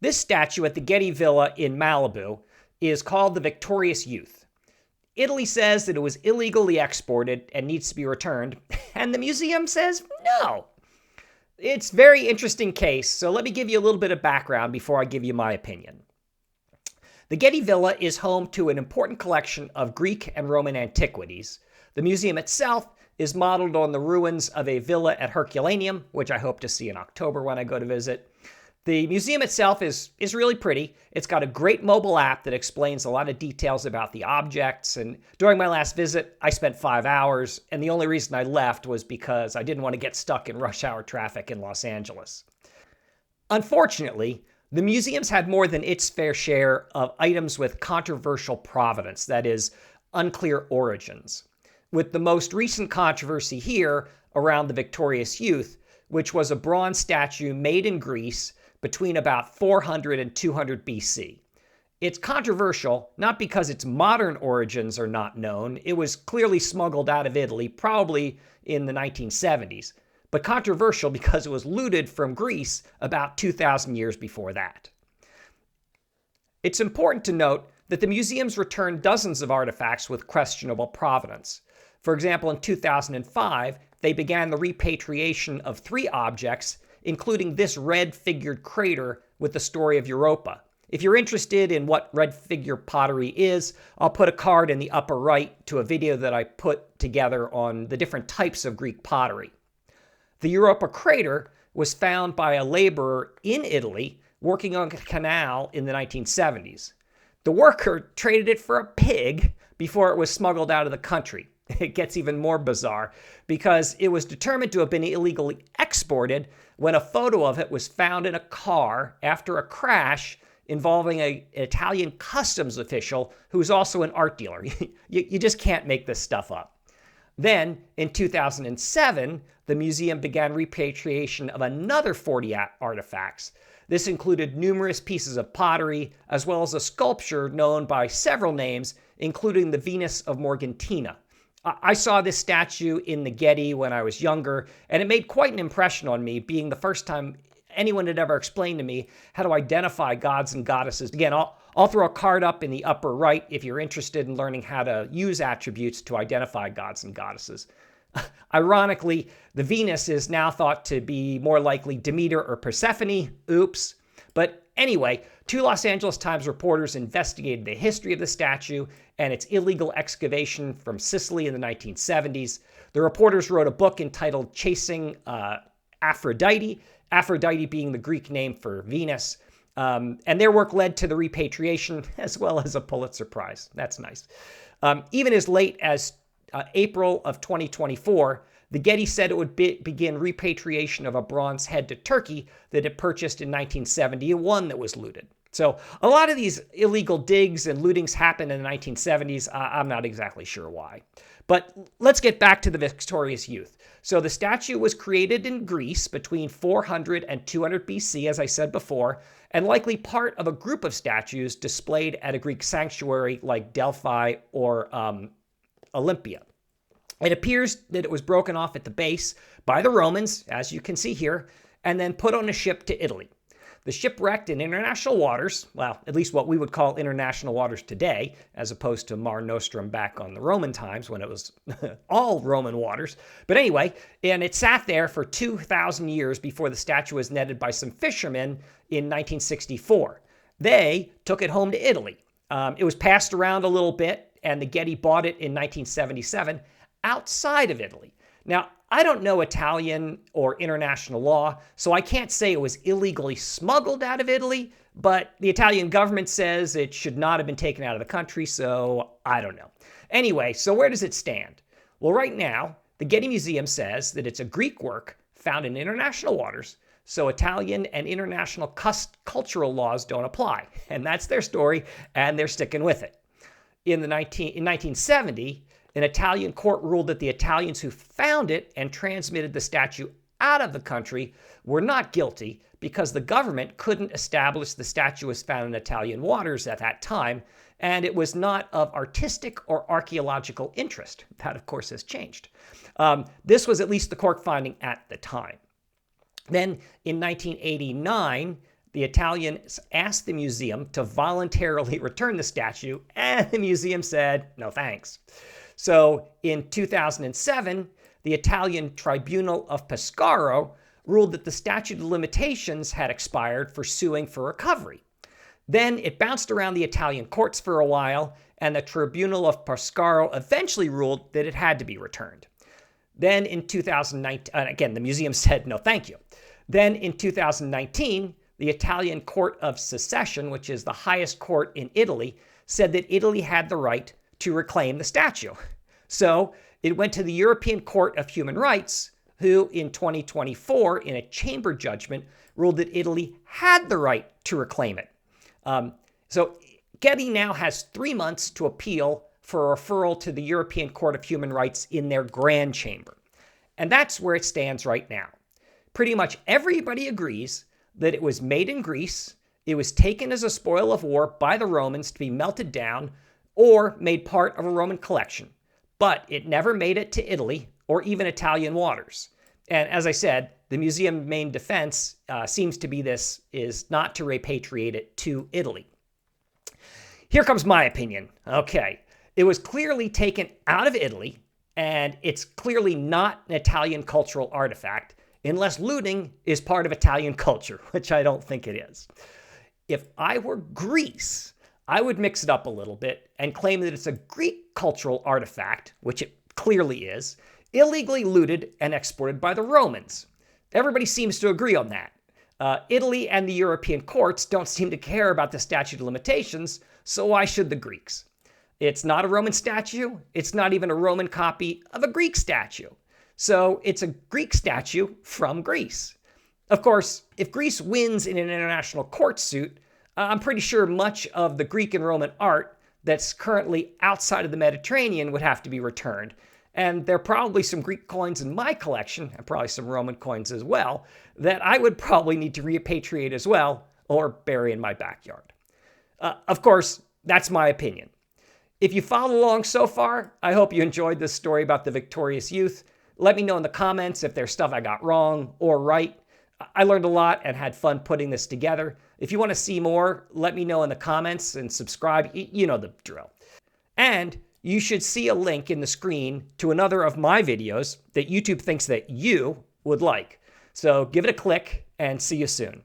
This statue at the Getty Villa in Malibu is called the Victorious Youth. Italy says that it was illegally exported and needs to be returned, and the museum says no. It's a very interesting case, so let me give you a little bit of background before I give you my opinion. The Getty Villa is home to an important collection of Greek and Roman antiquities. The museum itself is modeled on the ruins of a villa at Herculaneum, which I hope to see in October when I go to visit. The museum itself is really pretty. It's got a great mobile app that explains a lot of details about the objects. And during my last visit, I spent 5 hours, and the only reason I left was because I didn't want to get stuck in rush hour traffic in Los Angeles. Unfortunately, the museum's had more than its fair share of items with controversial provenance, that is, unclear origins. With the most recent controversy here around the Victorious Youth, which was a bronze statue made in Greece between about 400 and 200 BC. It's controversial, not because its modern origins are not known. It was clearly smuggled out of Italy, probably in the 1970s, but controversial because it was looted from Greece about 2,000 years before that. It's important to note that the museums returned dozens of artifacts with questionable provenance. For example, in 2005, they began the repatriation of 3 objects, including this red-figured crater with the story of Europa. If you're interested in what red figure pottery is, I'll put a card in the upper right to a video that I put together on the different types of Greek pottery. The Europa crater was found by a laborer in Italy working on a canal in the 1970s. The worker traded it for a pig before it was smuggled out of the country. It gets even more bizarre because it was determined to have been illegally exported when a photo of it was found in a car after a crash involving an Italian customs official who was also an art dealer. You just can't make this stuff up. Then, in 2007, the museum began repatriation of another 40 artifacts. This included numerous pieces of pottery, as well as a sculpture known by several names, including the Venus of Morgantina. I saw this statue in the Getty when I was younger, and it made quite an impression on me, being the first time anyone had ever explained to me how to identify gods and goddesses. Again, I'll throw a card up in the upper right if you're interested in learning how to use attributes to identify gods and goddesses. Ironically, the Venus is now thought to be more likely Demeter or Persephone. Oops. But anyway, 2 Los Angeles Times reporters investigated the history of the statue and its illegal excavation from Sicily in the 1970s. The reporters wrote a book entitled Chasing Aphrodite, Aphrodite being the Greek name for Venus. And their work led to the repatriation as well as a Pulitzer Prize. That's nice. Even as late as April of 2024, the Getty said it would begin repatriation of a bronze head to Turkey that it purchased in 1971 that was looted. So a lot of these illegal digs and lootings happened in the 1970s. I'm not exactly sure why. But let's get back to the Victorious Youth. So the statue was created in Greece between 400 and 200 BC, as I said before, and likely part of a group of statues displayed at a Greek sanctuary like Delphi or Olympia. It appears that it was broken off at the base by the Romans, as you can see here, and then put on a ship to Italy. The ship wrecked in international waters, well, at least what we would call international waters today, as opposed to Mare Nostrum back on the Roman times when it was all Roman waters. But anyway, and it sat there for 2,000 years before the statue was netted by some fishermen in 1964. They took it home to Italy. It was passed around a little bit, and the Getty bought it in 1977 outside of Italy. Now, I don't know Italian or international law, so I can't say it was illegally smuggled out of Italy, but the Italian government says it should not have been taken out of the country, so I don't know. Anyway, so where does it stand? Well, right now, the Getty Museum says that it's a Greek work found in international waters, so Italian and international cultural laws don't apply. And that's their story, and they're sticking with it. In 1970, an Italian court ruled that the Italians who found it and transmitted the statue out of the country were not guilty because the government couldn't establish the statue was found in Italian waters at that time, and it was not of artistic or archaeological interest. That, of course, has changed. This was at least the court finding at the time. Then, in 1989, the Italians asked the museum to voluntarily return the statue, and the museum said, no thanks. So in 2007, the Italian Tribunal of Pescara ruled that the statute of limitations had expired for suing for recovery. Then it bounced around the Italian courts for a while, and the Tribunal of Pescara eventually ruled that it had to be returned. Then in 2019, again, the museum said no thank you. Then in 2019, the Italian Court of Secession, which is the highest court in Italy, said that Italy had the right to reclaim the statue. So it went to the European Court of Human Rights, who in 2024, in a chamber judgment, ruled that Italy had the right to reclaim it. So Getty now has 3 months to appeal for a referral to the European Court of Human Rights in their grand chamber. And that's where it stands right now. Pretty much everybody agrees that it was made in Greece, it was taken as a spoil of war by the Romans to be melted down, or made part of a Roman collection. But it never made it to Italy or even Italian waters. And as I said, the museum's main defense seems to be this is not to repatriate it to Italy. Here comes my opinion. Okay, it was clearly taken out of Italy, and it's clearly not an Italian cultural artifact, unless looting is part of Italian culture, which I don't think it is. If I were Greece, I would mix it up a little bit and claim that it's a Greek cultural artifact, which it clearly is, illegally looted and exported by the Romans. Everybody seems to agree on that. Italy and the European courts don't seem to care about the statute of limitations, so why should the Greeks? It's not a Roman statue. It's not even a Roman copy of a Greek statue. So it's a Greek statue from Greece. Of course, if Greece wins in an international court suit, I'm pretty sure much of the Greek and Roman art that's currently outside of the Mediterranean would have to be returned. And there are probably some Greek coins in my collection, and probably some Roman coins as well, that I would probably need to repatriate as well, or bury in my backyard. Of course, that's my opinion. If you followed along so far, I hope you enjoyed this story about the victorious youth. Let me know in the comments if there's stuff I got wrong or right. I learned a lot and had fun putting this together. If you want to see more, let me know in the comments and subscribe. You know the drill. And you should see a link in the screen to another of my videos that YouTube thinks that you would like. So give it a click and see you soon.